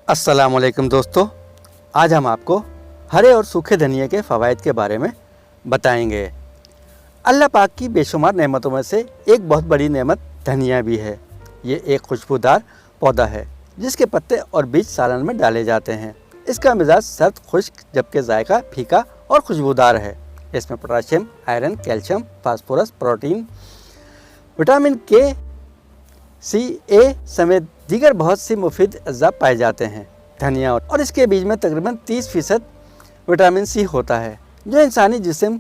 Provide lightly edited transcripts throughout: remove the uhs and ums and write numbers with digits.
अस्सलाम वालेकुम दोस्तों, आज हम आपको हरे और सूखे धनिया के फ़वाइद के बारे में बताएंगे। अल्लाह पाक की बेशुमार नेमतों में से एक बहुत बड़ी नेमत धनिया भी है। ये एक खुशबूदार पौधा है जिसके पत्ते और बीज सालन में डाले जाते हैं। इसका मिजाज सर्द खुश्क जबकि जायका फीका और खुशबूदार है। इसमें potassium, iron, calcium, phosphorus, protein, vitamin के, सी, ए समेत दीगर बहुत सी मुफीद अज्जा पाए जाते हैं। धनिया और इसके बीज में तकरीबन 30% विटामिन सी होता है जो इंसानी जिस्म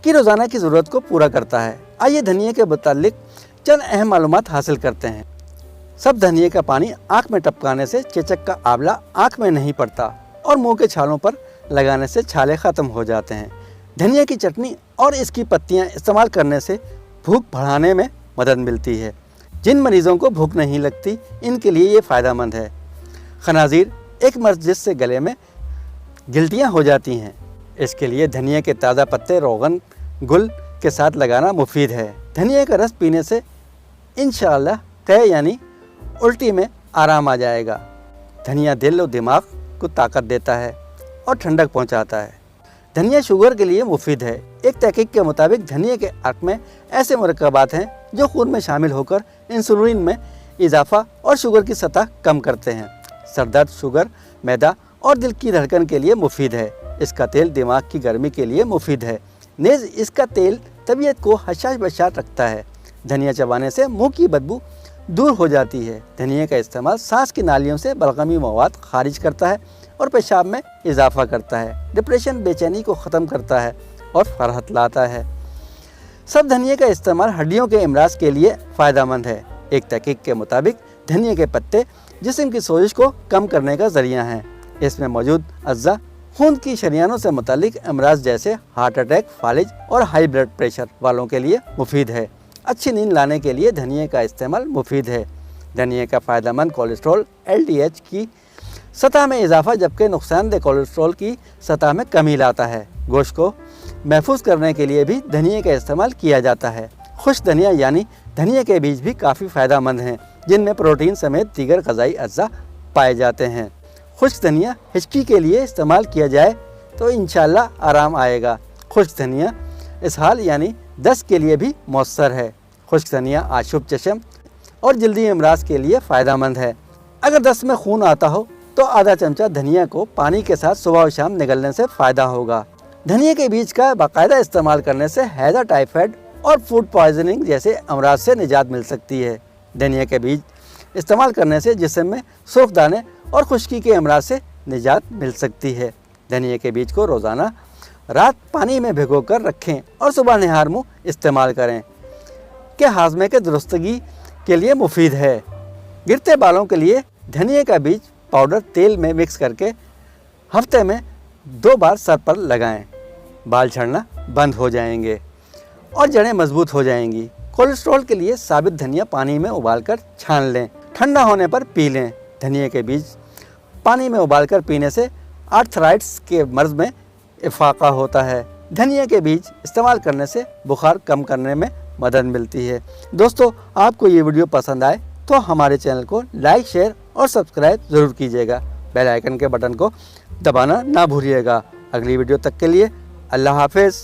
की रोज़ाना की ज़रूरत को पूरा करता है। आइए धनिया के मुतालिक चंद अहम मालूमात हासिल करते हैं। सब धनिया का पानी आँख में टपकाने से चेचक का आंवला आँख में नहीं पड़ता और मुँह के छालों पर लगाने से छाले ख़त्म हो जाते हैं। धनिया की चटनी और इसकी पत्तियाँ इस्तेमाल करने से भूख बढ़ाने में मदद मिलती है। जिन मरीज़ों को भूख नहीं लगती इनके लिए ये फ़ायदेमंद है। खनाजीर एक मर्ज जिससे गले में गिल्टियाँ हो जाती हैं, इसके लिए धनिया के ताज़ा पत्ते रोगन गुल के साथ लगाना मुफीद है। धनिया का रस पीने से इंशाअल्लाह तय यानी उल्टी में आराम आ जाएगा। धनिया दिल और दिमाग को ताकत देता है और ठंडक पहुँचाता है। धनिया शुगर के लिए मुफीद है। एक तहकीक के मुताबिक धनिया के अर्क में ऐसे मरकबात हैं जो खून में शामिल होकर इंसुलिन में इजाफा और शुगर की सतह कम करते हैं। सर दर्द, शुगर, मैदा और दिल की धड़कन के लिए मुफीद है। इसका तेल दिमाग की गर्मी के लिए मुफीद है। नेज़ इसका तेल तबीयत को हशाश बशाश रखता है। धनिया चबाने से मुंह की बदबू दूर हो जाती है। धनिया का इस्तेमाल सांस की नालियों से बलगमी मवाद खारिज करता है और पेशाब में इजाफा करता है। डिप्रेशन, बेचैनी को ख़त्म करता है और फरहत लाता है। सब धनिया का इस्तेमाल हड्डियों के इमराज के लिए फ़ायदेमंद है। एक तहकीक के मुताबिक धनिया के पत्ते जिस्म की सोजिश को कम करने का ज़रिया हैं। इसमें मौजूद अज्जा खून की शरियानों से मुतालिक अमराज जैसे हार्ट अटैक, फालिज और हाई ब्लड प्रेशर वालों के लिए मुफीद है। अच्छी नींद लाने के लिए धनिया का इस्तेमाल मुफीद है। धनिया का फ़ायदेमंद कोलेस्ट्रॉल LDH की सतह में इजाफा जबकि नुकसानदेह कोलेस्ट्रॉल की सतह में कमी लाता है। गोश्त को महफूज करने के लिए भी धनिया का इस्तेमाल किया जाता है। खुश्क धनिया यानी धनिया के बीज भी काफ़ी फ़ायदेमंद हैं जिनमें प्रोटीन समेत दीगर ग़िज़ाई अज्जा पाए जाते हैं। खुश्क धनिया हिचकी के लिए इस्तेमाल किया जाए तो इंशाअल्लाह आराम आएगा। खुश्क धनिया इसहाल यानी दस्त के लिए भी मौसर है। खुश्क धनिया आशुब चश्म और जल्दी अमराज के लिए फ़ायदेमंद है। अगर दस्त में खून आता हो तो आधा चमचा धनिया को पानी के साथ सुबह और शाम निगलने से फ़ायदा होगा। धनिया के बीज का बाकायदा इस्तेमाल करने से हैज़ा, टाइफाइड और फूड पॉइजनिंग जैसे अमराज से निजात मिल सकती है। धनिया के बीज इस्तेमाल करने से जिस्म में सुर्ख दाने और खुश्की के अमराज से निजात मिल सकती है। धनिया के बीज को रोज़ाना रात पानी में भिगोकर रखें और सुबह निहार मुँह इस्तेमाल करें कि हाजमे के दुरुस्तगी के लिए मुफीद है। गिरते बालों के लिए धनिया का बीज पाउडर तेल में मिक्स करके हफ्ते में 2 बार सर पर लगाएं। बाल झड़ना बंद हो जाएंगे और जड़ें मजबूत हो जाएंगी। कोलेस्ट्रॉल के लिए साबित धनिया पानी में उबालकर छान लें, ठंडा होने पर पी लें। धनिया के बीज पानी में उबालकर पीने से आर्थराइटिस के मर्ज़ में इफाका होता है। धनिया के बीज इस्तेमाल करने से बुखार कम करने में मदद मिलती है। दोस्तों, आपको ये वीडियो पसंद आए तो हमारे चैनल को लाइक, शेयर और सब्सक्राइब ज़रूर कीजिएगा। बेल आइकन के बटन को दबाना ना भूलिएगा। अगली वीडियो तक के लिए अल्लाह हाफ़िज़।